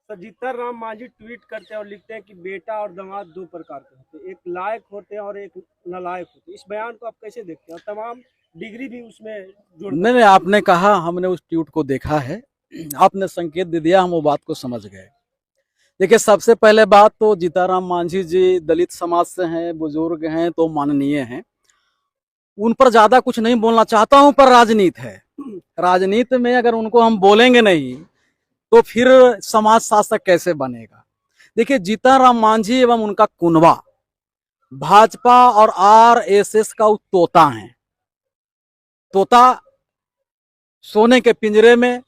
तो जीतन राम मांझी ट्वीट करते हैं और लिखते हैं कि बेटा और दामाद दो प्रकार के होते हैं, एक लायक होते हैं और एक नालायक होते हैं। इस बयान को आप कैसे देखते हैं और तमाम डिग्री भी उसमें जोड़ नहीं, आपने कहा, हमने उस ट्वीट को देखा है, आपने संकेत दे दिया, हम वो बात को समझ गए। देखिए, सबसे पहले बात तो जीताराम मांझी जी दलित समाज से हैं, बुजुर्ग हैं, तो माननीय हैं। उन पर ज्यादा कुछ नहीं बोलना चाहता हूं, पर राजनीति है। राजनीति में अगर उनको हम बोलेंगे नहीं तो फिर समाज शासक कैसे बनेगा। देखिए, जीताराम मांझी एवं उनका कुनबा भाजपा और आरएसएस का तोता है। तोता सोने के पिंजरे में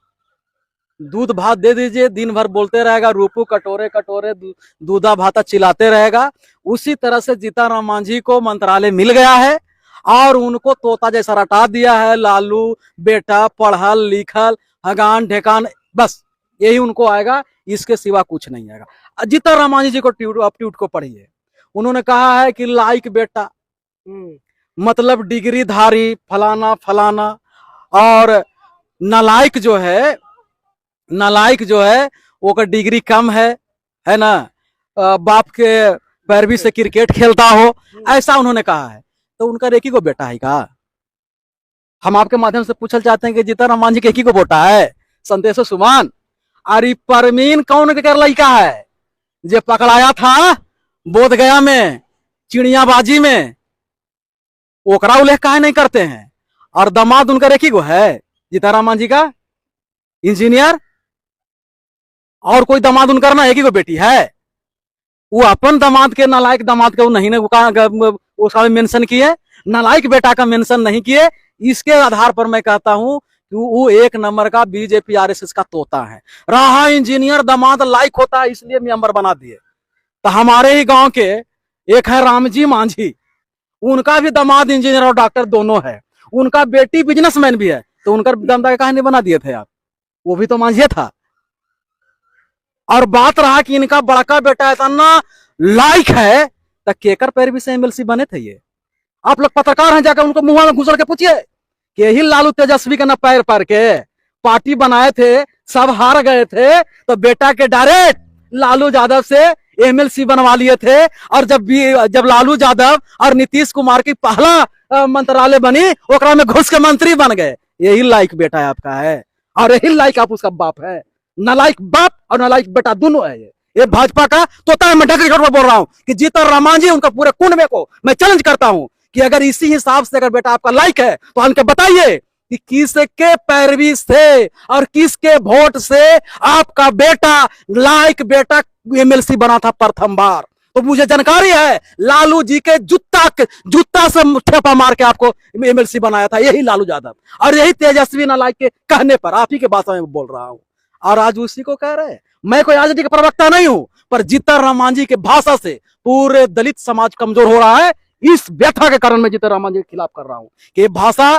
दूध भात दे दीजिए, दिन भर बोलते रहेगा, रूपू कटोरे कटोरे दूधा भाता चिल्लाते रहेगा। उसी तरह से जीताराम मांझी को मंत्रालय मिल गया है और उनको तोता जैसा रटा दिया है। लालू बेटा पढ़ल लिखल हगान ढेकान, बस यही उनको आएगा, इसके सिवा कुछ नहीं आएगा। जीताराम मांझी जी को ट्वीट को पढ़िए, उन्होंने कहा है कि लाइक बेटा मतलब डिग्री धारी फलाना फलाना, और नालायक जो है वो का डिग्री कम है ना, बाप के पैरवी से क्रिकेट खेलता हो, ऐसा उन्होंने कहा है। तो उनका रेकी को बेटा है का? हम आपके माध्यम से पूछना चाहते हैं कि जीताराम मांझी के को बेटा है संदेशो सुमान? अरे परमीन कौन के लड़का है जो पकड़ाया था बोध गया में चिड़ियाबाजी में, ओकरा उल्लेख काहे नहीं करते हैं? और दामाद उनका रेकी को है जीताराम मांझी का इंजीनियर, और कोई दामाद उनका ना एक ही को बेटी है। वो अपन दामाद के नालायक दामाद के वो नहीं उसका मेंशन किए, नालायक बेटा का मेंशन नहीं किए। इसके आधार पर मैं कहता हूं कि वो एक नंबर का बीजेपी आरएसएस का तोता है। रहा इंजीनियर दामाद लायक होता है इसलिए मेंबर बना दिए। तो हमारे ही गांव के एक है रामजी मांझी, उनका भी दामाद इंजीनियर और डॉक्टर दोनों है, उनका बेटी बिजनेसमैन भी है, तो उनका दमदा काहे नहीं बना दिए थे आप? वो भी तो मांझी था। और बात रहा कि इनका बड़का बेटा इतना लाइक है, तो केकर पैरवी से एमएलसी बने थे ये? आप लोग पत्रकार हैं, जाकर उनको मुंह में घुसड़ के पूछिए कि यही लालू तेजस्वी के ना पैर पर के पार्टी बनाए थे, सब हार गए थे, तो बेटा के डायरेक्ट लालू यादव से एमएलसी बनवा लिए थे। और जब लालू यादव और नीतीश कुमार की पहला मंत्रालय बनी, ओकरा में घुस के मंत्री बन गए। यही लाइक बेटा आपका है और यही लाइक आप उसका बाप है। नालायक बाप और नालायक बेटा दोनों है ये भाजपा का तोता है। मैं ढके बोल रहा हूं कि जीतन मांझी उनका पूरे कुंड को मैं चैलेंज करता हूं कि अगर इसी हिसाब से अगर बेटा आपका लाइक है तो हमको बताइए कि किसके पैरवी से और किसके वोट से आपका बेटा लाइक बेटा एमएलसी बना था प्रथम बार। तो मुझे जानकारी है लालू जी के जूता से ठेपा मार के आपको एमएलसी बनाया था यही लालू यादव, और यही तेजस्वी नालायक के कहने पर आप ही के भाषा में बोल रहा हूं। और आज उसी को कह रहे हैं। मैं कोई आजादी का प्रवक्ता नहीं हूं, पर जीतन मांझी के भाषा से पूरे दलित समाज कमजोर हो रहा है। इस व्यथा के कारण मैं जीतन मांझी के खिलाफ कर रहा हूं कि भाषा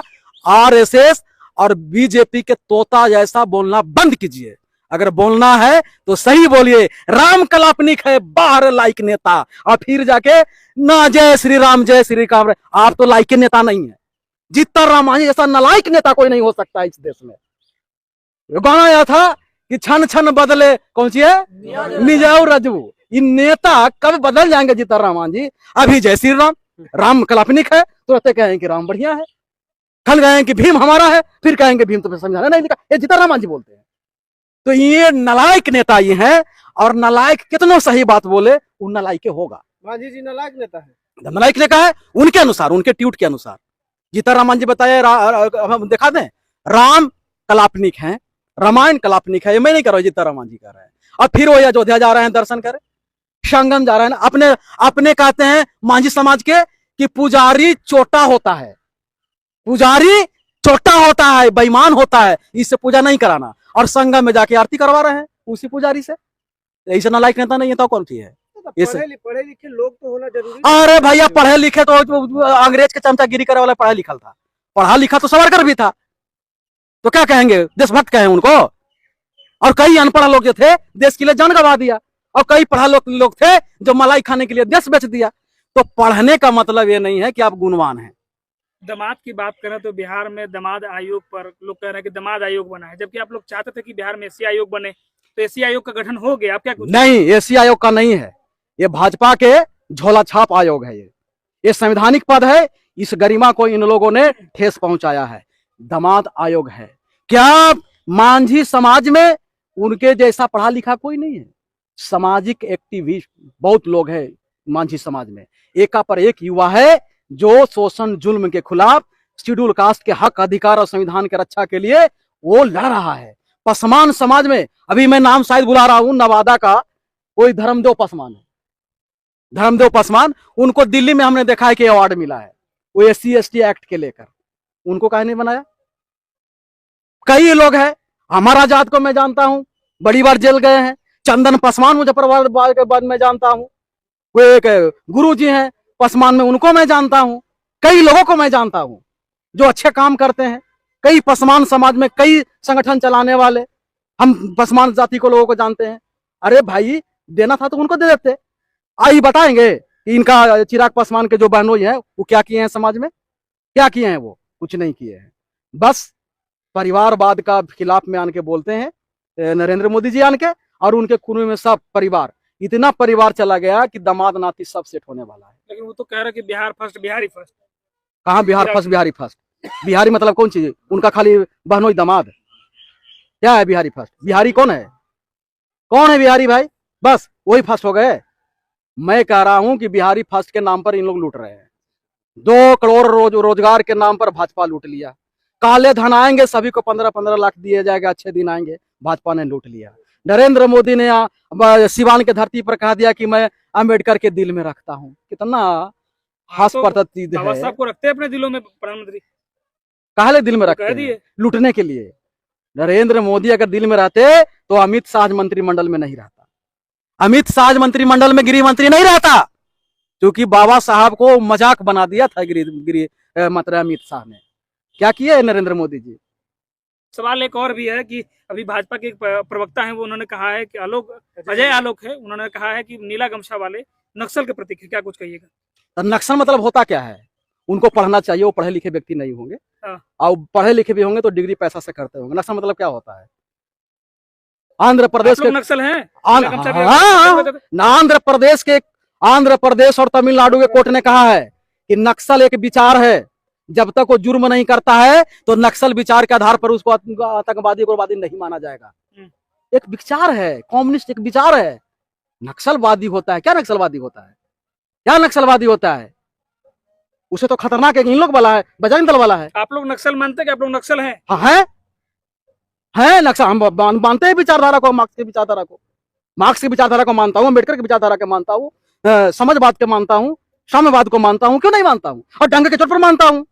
आरएसएस और बीजेपी के तोता जैसा बोलना बंद कीजिए। अगर बोलना है तो सही बोलिए। राम कलापनिक है बाहर लाइक नेता, और फिर जाके ना जय श्री राम जय श्री राम, आप तो लाइक नेता नहीं है। जीतन मांझी जैसा नालायक नेता कोई नहीं हो सकता इस देश में। गाना आया था कि छन छन बदले कौन सी है मिजाऊ रजू। ये नेता कब बदल जाएंगे जीतन मांझी? अभी जय श्री राम, राम कल्पनिक है, तुरंत कहेंगे कि राम बढ़िया है, कल कहेंगे कि भीम हमारा है, फिर कहेंगे भीम तो समझाना नहीं लिखा। ये जीतन मांझी बोलते हैं। तो ये नालायक नेता ये है, और नालायक कितनों सही बात बोले उन नालायक होगा। मांझी जी नालायक नेता है, नालायक ने कहा है उनके अनुसार, उनके ट्वीट के अनुसार। जीतन मांझी बताए हम दिखा दें, राम कलापनिक है, रामायण कलापनिक है। मैं नहीं कर रहा, जीतन मांझी कर रहे हैं। और फिर वो अयोध्या जा रहे हैं दर्शन करें, संगम जा रहे हैं। अपने कहते हैं मांझी समाज के कि पुजारी छोटा होता है, पुजारी छोटा होता है, बेईमान होता है, इससे पूजा नहीं कराना, और संगम में जाके आरती करवा रहे हैं उसी पुजारी से। ऐसा नालायक नेता नहीं है तो कौन सी है? पढ़े लिखे लोग तो होना जरूरी। अरे भैया, पढ़े लिखे तो अंग्रेज के चमचागिरी करे वाला पढ़ा लिखा था, पढ़ा लिखा तो सावरकर भी था। तो क्या कहेंगे, देशभक्त कहें उनको? और कई अनपढ़ लोग जो थे देश के लिए जान गंवा दिया, और कई पढ़ा लोग थे जो मलाई खाने के लिए देश बेच दिया। तो पढ़ने का मतलब ये नहीं है कि आप गुणवान हैं। दामाद की बात करें तो बिहार में दामाद आयोग पर लोग कह रहे हैं कि दामाद आयोग बना है, जबकि आप लोग चाहते थे कि बिहार में एससी आयोग बने। तो एसी आयोग का गठन हो गया, आप क्या कुछ नहीं, एसी आयोग का नहीं है, ये भाजपा के झोला छाप आयोग है। ये संवैधानिक पद है, इस गरिमा को इन लोगों ने ठेस पहुंचाया है। दामाद आयोग है। क्या मांझी समाज में उनके जैसा पढ़ा लिखा कोई नहीं है? सामाजिक एक्टिविस्ट बहुत लोग हैं मांझी समाज में। एका पर एक युवा है जो शोषण जुल्म के खिलाफ, शेड्यूल कास्ट के हक अधिकार और संविधान के रक्षा के लिए वो लड़ रहा है। पसमान समाज में, अभी मैं नाम शायद बुला रहा हूं, नवादा का कोई धर्मदेव पसमान है, धर्मदेव पसमान, उनको दिल्ली में हमने देखा है कि अवार्ड मिला है वो SC/ST एक्ट के लेकर। उनको काहे नहीं बनाया? कई लोग हैं, हमारा जात को मैं जानता हूं, बड़ी बार जेल गए हैं। चंदन पसमान मुजफ्फरपुर के बाद मैं जानता हूं। वो एक गुरु जी हैं पसमान में, उनको मैं जानता हूं। कई लोगों को मैं जानता हूं जो अच्छे काम करते हैं। कई पसमान समाज में कई संगठन चलाने वाले, हम पसमान जाति को लोगों को जानते हैं। अरे भाई, देना था तो उनको दे देते। आई बताएंगे कि इनका चिराग पासवान के जो बहनोई है वो क्या किए हैं समाज में, क्या किए हैं? वो कुछ नहीं किए हैं। बस परिवारवाद का खिलाफ में आन के बोलते हैं नरेंद्र मोदी जी आन के, और उनके कुएं में सब परिवार, इतना परिवार चला गया कि दामाद नाती सब सेट होने वाला है। लेकिन वो तो कह रहे हैं कि बिहार फर्स्ट, बिहारी फर्स्ट। कहाँ बिहार फर्स्ट? बिहारी फर्स्ट? बिहारी मतलब कौन चीज? उनका खाली बहनोई दामाद? क्या है बिहारी फर्स्ट? बिहारी कौन है? कौन है बिहारी भाई? बस वही फर्स्ट हो गए। मैं कह रहा हूं कि बिहारी फर्स्ट के नाम पर इन लोग लूट रहे हैं। 2 करोड़ रोजगार के नाम पर भाजपा लूट लिया। काले धन आएंगे, सभी को 15-15 लाख दिए जाएगा, अच्छे दिन आएंगे, भाजपा ने लूट लिया। नरेंद्र मोदी ने सिवान की धरती पर कहा दिया कि मैं अम्बेडकर के दिल में रखता हूं। कितना हास प्रतीत बाबा है। साहब को रखते हैं अपने दिलों में प्रधानमंत्री, काहे दिल में कह रखते हैं? दिए। लूटने के लिए। नरेंद्र मोदी अगर दिल में रहते तो अमित शाह मंत्रिमंडल में नहीं रहता। अमित शाह मंत्रिमंडल में गृह मंत्री नहीं रहता, क्योंकि बाबा साहब को मजाक बना दिया था गृह मंत्री अमित शाह ने। क्या किया है नरेंद्र मोदी जी? सवाल एक और भी है कि अभी भाजपा के एक प्रवक्ता हैं, वो उन्होंने कहा है कि अजय आलोक है, उन्होंने कहा है कि नीला गमछा वाले नक्सल के प्रतीक है। क्या कुछ कहिएगा? तो नक्सल मतलब होता क्या है? उनको पढ़ना चाहिए, वो पढ़े लिखे व्यक्ति नहीं होंगे, हाँ। और पढ़े लिखे भी होंगे तो डिग्री पैसा से करते होंगे। नक्सल मतलब क्या होता है? आंध्र प्रदेश के नक्सल हैं? आंध्र प्रदेश और तमिलनाडु के कोर्ट ने कहा है कि नक्सल एक विचार है, जब तक वो जुर्म नहीं करता है तो नक्सल विचार के आधार पर उसको आतंकवादी उग्रवादी नहीं माना जाएगा। एक विचार है, कम्युनिस्ट एक विचार है। नक्सलवादी होता है क्या? नक्सलवादी होता है क्या? नक्सलवादी होता है उसे तो खतरनाक है, इन लोग वाला है, बजरंग दल वाला है। आप लोग नक्सल मानते हैं कि आप लोग नक्सल हैं? हाँ है नक्सल। हम मानते हैं विचारधारा को, मार्क्स की विचारधारा को। मार्क्स की विचारधारा को मानता हूँ, अम्बेडकर की विचारधारा को मानता हूँ, समाजवाद के मानता हूँ, साम्यवाद को मानता हूँ। क्यों नहीं मानता हूँ? और ढंग के तौर पर मानता हूँ।